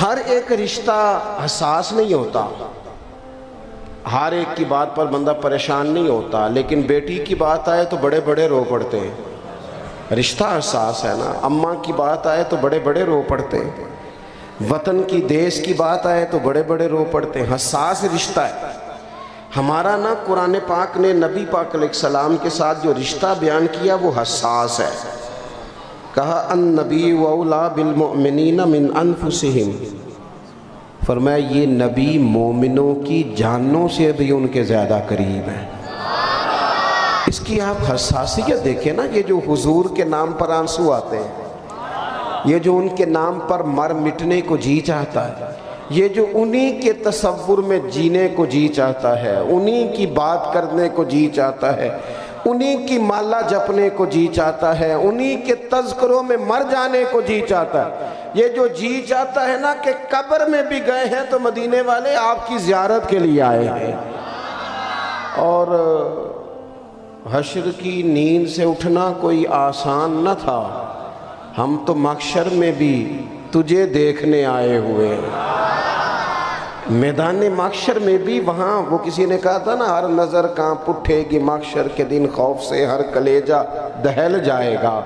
ہر ایک رشتہ حساس نہیں ہوتا، ہر ایک کی بات پر بندہ پریشان نہیں ہوتا، لیکن بیٹی کی بات آئے تو بڑے بڑے رو پڑتے ہیں۔ رشتہ حساس ہے نا، اماں کی بات آئے تو بڑے بڑے رو پڑتے ہیں، وطن کی دیس کی بات آئے تو بڑے بڑے رو پڑتے ہیں۔ حساس رشتہ ہے ہمارا نا۔ قرآن پاک نے نبی پاک علیہ السلام کے ساتھ جو رشتہ بیان کیا وہ حساس ہے۔ کہا النبی اولیٰ بالمؤمنین من انفسہم، فرمایا یہ نبی مومنوں کی جانوں سے بھی ان کے زیادہ قریب ہیں۔ اس کی آپ حساسیت دیکھیں نا، یہ جو حضور کے نام پر آنسو آتے ہیں، یہ جو ان کے نام پر مر مٹنے کو جی چاہتا ہے، یہ جو انہی کے تصور میں جینے کو جی چاہتا ہے، انہی کی بات کرنے کو جی چاہتا ہے، انہی کی مالا جپنے کو جی چاہتا ہے، انہی کے تذکروں میں مر جانے کو جی چاہتا ہے، یہ جو جی چاہتا ہے نا کہ قبر میں بھی گئے ہیں تو مدینے والے آپ کی زیارت کے لیے آئے ہیں۔ اور حشر کی نیند سے اٹھنا کوئی آسان نہ تھا، ہم تو محشر میں بھی تجھے دیکھنے آئے ہوئے، میدان محشر میں بھی وہاں وہ کسی نے کہا تھا نا، ہر نظر کانپ اٹھے گی محشر کے دن خوف سے، ہر کلیجہ دہل جائے گا،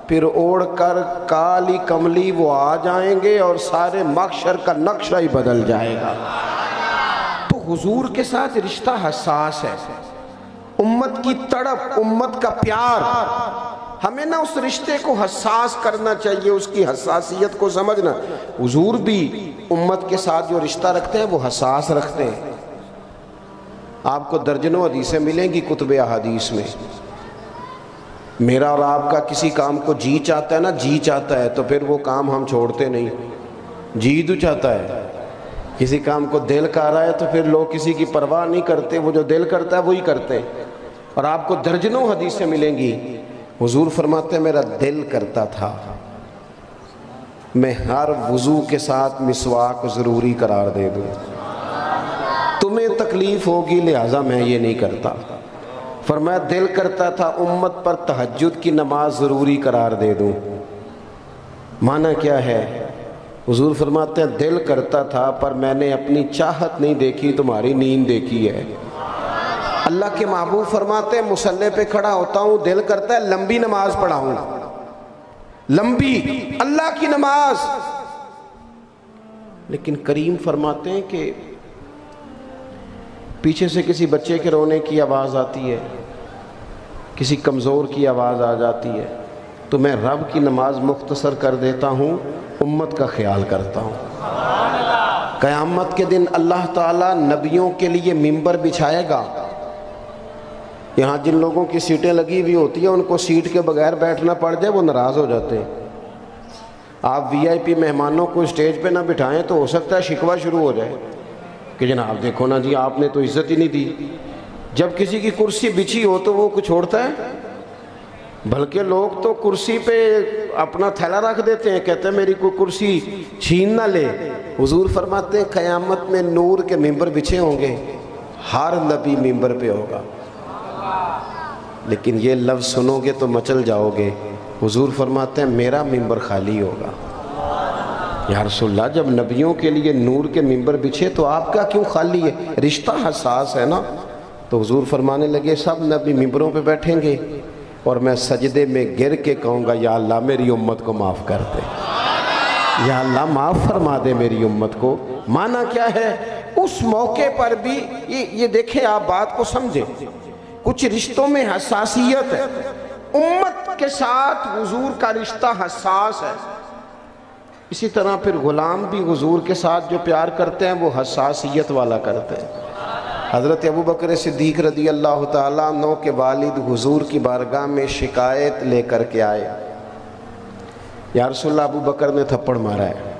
پھر اوڑھ کر کالی کملی وہ آ جائیں گے اور سارے محشر کا نقشہ ہی بدل جائے گا۔ تو حضور کے ساتھ رشتہ حساس ہے، امت کی تڑپ، امت کا پیار، ہمیں نا اس رشتے کو حساس کرنا چاہیے، اس کی حساسیت کو سمجھنا۔ حضور بھی امت کے ساتھ جو رشتہ رکھتے ہیں وہ حساس رکھتے ہیں۔ آپ کو درجنوں حدیثیں ملیں گی کتب احادیث میں، میرا اور آپ کا کسی کام کو جی چاہتا ہے نا، جی چاہتا ہے تو پھر وہ کام ہم چھوڑتے نہیں، جی تو چاہتا ہے۔ کسی کام کو دل کر رہا ہے تو پھر لوگ کسی کی پرواہ نہیں کرتے، وہ جو دل کرتا ہے وہی کرتے ہیں۔ اور آپ کو درجنوں حدیثیں ملیں گی، حضور فرماتے ہیں میرا دل کرتا تھا میں ہر وضو کے ساتھ مسواک ضروری قرار دے دوں، تمہیں تکلیف ہوگی لہٰذا میں یہ نہیں کرتا۔ فرمایا دل کرتا تھا امت پر تہجد کی نماز ضروری قرار دے دوں۔ معنی کیا ہے؟ حضور فرماتے ہیں دل کرتا تھا پر میں نے اپنی چاہت نہیں دیکھی، تمہاری نیند دیکھی ہے۔ اللہ کے محبوب فرماتے ہیں مصلی پہ کھڑا ہوتا ہوں، دل کرتا ہے لمبی نماز پڑھاؤں، لمبی اللہ کی نماز، لیکن کریم فرماتے ہیں کہ پیچھے سے کسی بچے کے رونے کی آواز آتی ہے، کسی کمزور کی آواز آ جاتی ہے تو میں رب کی نماز مختصر کر دیتا ہوں، امت کا خیال کرتا ہوں۔ قیامت کے دن اللہ تعالیٰ نبیوں کے لیے ممبر بچھائے گا، یہاں جن لوگوں کی سیٹیں لگی ہوئی ہوتی ہیں ان کو سیٹ کے بغیر بیٹھنا پڑ جائے وہ ناراض ہو جاتے ہیں۔ آپ وی آئی پی مہمانوں کو اسٹیج پہ نہ بٹھائیں تو ہو سکتا ہے شکوہ شروع ہو جائے کہ جناب دیکھو نا جی آپ نے تو عزت ہی نہیں دی۔ جب کسی کی کرسی بچھی ہو تو وہ کچھ چھوڑتا ہے؟ بلکہ لوگ تو کرسی پہ اپنا تھیلا رکھ دیتے ہیں، کہتے ہیں میری کوئی کرسی چھین نہ لے۔ حضور فرماتے ہیں قیامت میں نور کے ممبر بچھے ہوں گے، ہر نبی ممبر پہ ہوگا، لیکن یہ لفظ سنو گے تو مچل جاؤ گے۔ حضور فرماتے ہیں میرا ممبر خالی ہوگا۔ یا رسول اللہ جب نبیوں کے لیے نور کے ممبر بچھے تو آپ کا کیوں خالی ہے؟ رشتہ حساس ہے نا۔ تو حضور فرمانے لگے سب نبی ممبروں پہ بیٹھیں گے اور میں سجدے میں گر کے کہوں گا یا اللہ میری امت کو معاف کر دے، یا اللہ معاف فرما دے میری امت کو۔ معنی کیا ہے؟ اس موقع پر بھی یہ دیکھیں، آپ بات کو سمجھیں، کچھ رشتوں میں حساسیت ہے، امت کے ساتھ حضور کا رشتہ حساس ہے۔ اسی طرح پھر غلام بھی حضور کے ساتھ جو پیار کرتے ہیں وہ حساسیت والا کرتے ہیں۔ حضرت ابوبکر صدیق رضی اللہ تعالیٰ عنہ کے والد حضور کی بارگاہ میں شکایت لے کر کے آئے، یا رسول اللہ ابوبکر نے تھپڑ مارا ہے۔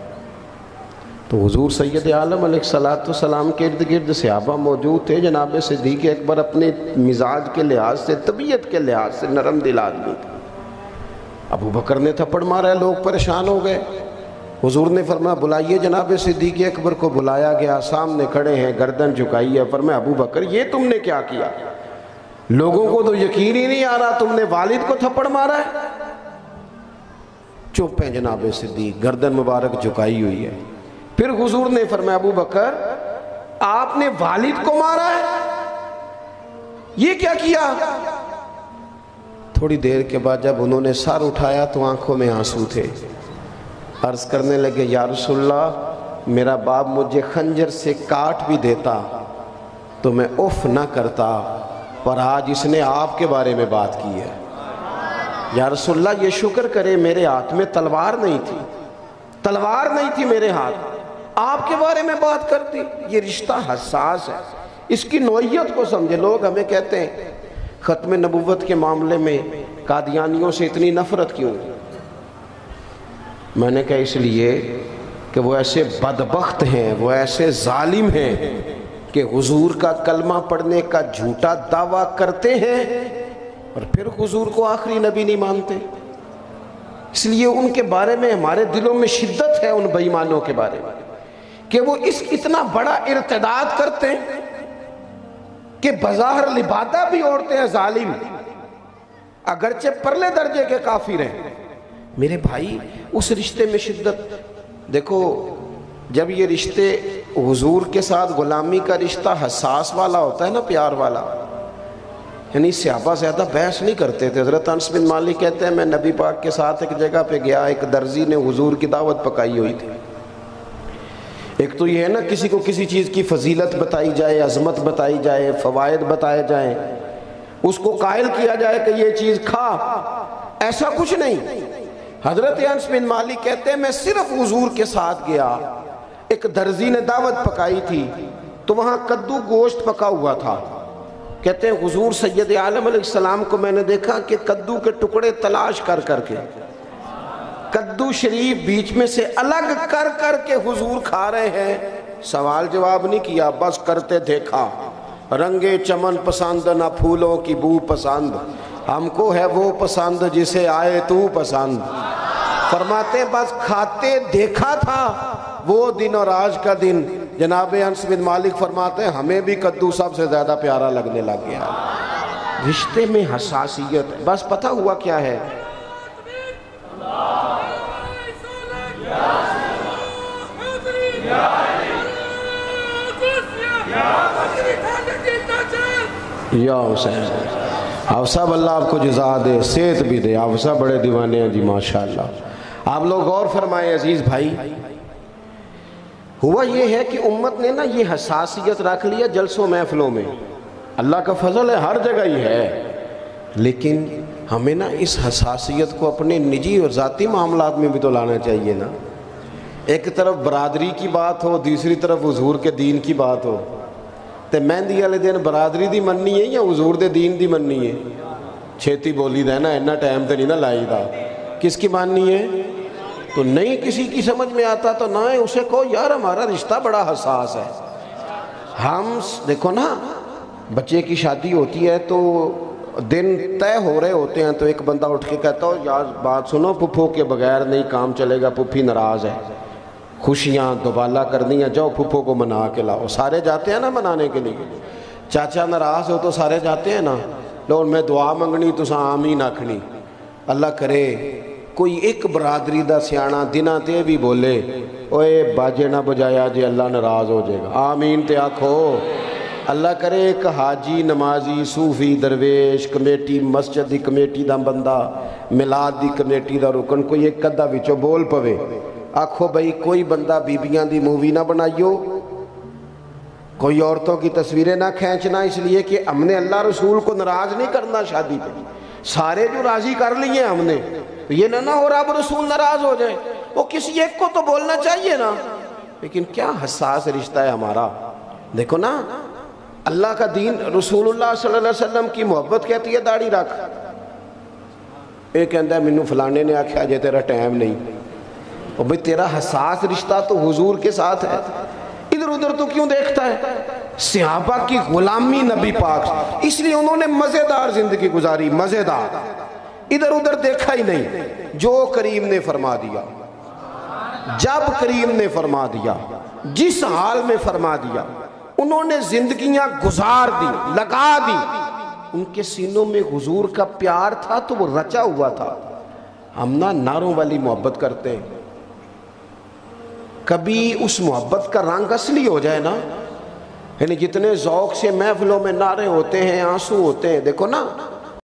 تو حضور سید عالم علیہ السلام کے ارد گرد صحابہ موجود تھے۔ جناب صدیق اکبر اپنے مزاج کے لحاظ سے، طبیعت کے لحاظ سے نرم دل آدمی تھے، ابوبکر نے تھپڑ مارا ہے، لوگ پریشان ہو گئے۔ حضور نے فرمایا بلائیے جناب صدیق اکبر کو۔ بلایا گیا، سامنے کھڑے ہیں، گردن جھکائی ہے۔ فرمایا ابوبکر یہ تم نے کیا کیا؟ لوگوں کو تو یقین ہی نہیں آ رہا تم نے والد کو تھپڑ مارا ہے۔ چپ ہیں جناب صدیق، گردن مبارک جھکائی ہوئی ہے۔ پھر حضور نے فرمایا ابو بکر آپ نے والد کو مارا ہے، یہ کیا کیا؟ تھوڑی دیر کے بعد جب انہوں نے سر اٹھایا تو آنکھوں میں آنسو تھے، عرض کرنے لگے یا رسول اللہ میرا باپ مجھے خنجر سے کاٹ بھی دیتا تو میں اف نہ کرتا، پر آج اس نے آپ کے بارے میں بات کی ہے۔ یا رسول اللہ یہ شکر کرے میرے ہاتھ میں تلوار نہیں تھی، تلوار نہیں تھی میرے ہاتھ، آپ کے بارے میں بات کر دی۔ یہ رشتہ حساس ہے، اس کی نوعیت کو سمجھے۔ لوگ ہمیں کہتے ہیں ختم نبوت کے معاملے میں قادیانیوں سے اتنی نفرت کیوں؟ میں نے کہا اس لیے کہ وہ ایسے بدبخت ہیں، وہ ایسے ظالم ہیں کہ حضور کا کلمہ پڑھنے کا جھوٹا دعویٰ کرتے ہیں اور پھر حضور کو آخری نبی نہیں مانتے۔ اس لیے ان کے بارے میں ہمارے دلوں میں شدت ہے، ان بے ایمانوں کے بارے میں، کہ وہ اتنا بڑا ارتداد کرتے ہیں کہ بظاہر لبادہ بھی اوڑھتے ہیں ظالم، اگرچہ پرلے درجے کے کافر ہیں۔ میرے بھائی اس رشتے میں شدت دیکھو، جب یہ رشتے حضور کے ساتھ غلامی کا رشتہ حساس والا ہوتا ہے نا، پیار والا، یعنی صحابہ زیادہ بحث نہیں کرتے تھے۔ حضرت انس بن مالک کہتے ہیں میں نبی پاک کے ساتھ ایک جگہ پہ گیا، ایک درزی نے حضور کی دعوت پکائی ہوئی تھی۔ ایک تو یہ ہے نا کسی کو کسی چیز کی فضیلت بتائی جائے، عظمت بتائی جائے، فوائد بتائے جائیں، اس کو قائل کیا جائے کہ یہ چیز کھا، ایسا کچھ نہیں۔ حضرت انس بن مالک کہتے ہیں میں صرف حضور کے ساتھ گیا، ایک درزی نے دعوت پکائی تھی تو وہاں کدو گوشت پکا ہوا تھا۔ کہتے ہیں حضور سید عالم علیہ السلام کو میں نے دیکھا کہ کدو کے ٹکڑے تلاش کر کر کے، کدو شریف بیچ میں سے الگ کر کر کے حضور کھا رہے ہیں، سوال جواب نہیں کیا، بس کرتے دیکھا۔ رنگے چمن پسند نہ پھولوں کی بو پسند، ہم کو ہے وہ پسند جسے آئے تو پسند۔ فرماتے بس کھاتے دیکھا تھا وہ دن اور آج کا دن۔ جناب انس بن مالک فرماتے ہیں ہمیں بھی کدو سب سے زیادہ پیارا لگنے لگ گیا۔ رشتے میں حساسیت ہے، بس پتہ ہوا کیا ہے، یا حسین حفصہ اللہ آپ کو جزا دے، صحت بھی دے، حفصہ بڑے دیوانے ہیں جی ماشاءاللہ۔ آپ لوگ غور فرمائیں عزیز بھائی، ہوا یہ ہے کہ امت نے نا یہ حساسیت رکھ لیا جلسوں محفلوں میں، اللہ کا فضل ہے ہر جگہ ہی ہے، لیکن ہمیں نا اس حساسیت کو اپنے نجی اور ذاتی معاملات میں بھی تو لانا چاہیے نا۔ ایک طرف برادری کی بات ہو، دوسری طرف حضور کے دین کی بات ہو، تے مہندی والے دن برادری دی مننی ہے یا حضور دے دین دی مننی ہے؟ چھیتی بولی دا ہے نا، اینا ٹائم تے نہیں نا لائی دا، کس کی ماننی ہے؟ تو نہیں کسی کی سمجھ میں آتا تو نہ اسے کہو یار ہمارا رشتہ بڑا حساس ہے۔ ہم دیکھو نا بچے کی شادی ہوتی ہے تو دن طے ہو رہے ہوتے ہیں تو ایک بندہ اٹھ کے کہتا ہو یار بات سنو، پھپھو کے بغیر نہیں کام چلے گا، پھپھی ناراض ہے، خوشیاں دوبالا کرنی ہیں، جاؤ پھپھو کو منا کے لاؤ۔ سارے جاتے ہیں نا منانے کے لیے، چاچا ناراض ہو تو سارے جاتے ہیں نا، لو میں دعا منگنی تو آمین آکھنی۔ اللہ کرے کوئی ایک برادری دا سیانا دنہ تے بھی بولے اوے باجے نہ بجایا جے اللہ ناراض ہو جائے گا، آمین تے آکھو۔ اللہ کرے ایک حاجی نمازی صوفی درویش کمیٹی مسجد دی کمیٹی دا بندہ میلاد دی کمیٹی دا رکن کوئی ایک قدہ وچوں بول پوے، آکھو بھئی کوئی بندہ بیبیاں دی مووی نہ بنائیو، کوئی عورتوں کی تصویریں نہ کھینچنا، اس لیے کہ ہم نے اللہ رسول کو ناراض نہیں کرنا شادی پہ، سارے جو راضی کر لیے ہم نے، یہ نہ ہو رب رسول ناراض ہو جائے، وہ کسی ایک کو تو بولنا چاہیے نا۔ لیکن کیا حساس رشتہ ہے ہمارا، دیکھو نا اللہ کا دین، رسول اللہ صلی اللہ علیہ وسلم کی محبت کہتی ہے داڑھی رکھ، ایک کہندہ ہے منو فلانے نے آکھا جے تیرا ٹائم نہیں، اور بھئی تیرا حساس رشتہ تو حضور کے ساتھ ہے، ادھر ادھر تو کیوں دیکھتا ہے؟ صحابہ کی غلامی نبی پاک، اس لیے انہوں نے مزیدار زندگی گزاری، مزیدار، ادھر ادھر دیکھا ہی نہیں، جو کریم نے فرما دیا، جب کریم نے فرما دیا، جس حال میں فرما دیا، انہوں نے زندگیاں گزار دی، لگا دی، ان کے سینوں میں حضور کا پیار تھا تو وہ رچا ہوا تھا۔ ہم نہ نعروں والی محبت کرتے ہیں، کبھی اس محبت کا رنگ اصلی ہو جائے نا، یعنی جتنے ذوق سے محفلوں میں نعرے ہوتے ہیں، آنسو ہوتے ہیں، دیکھو نا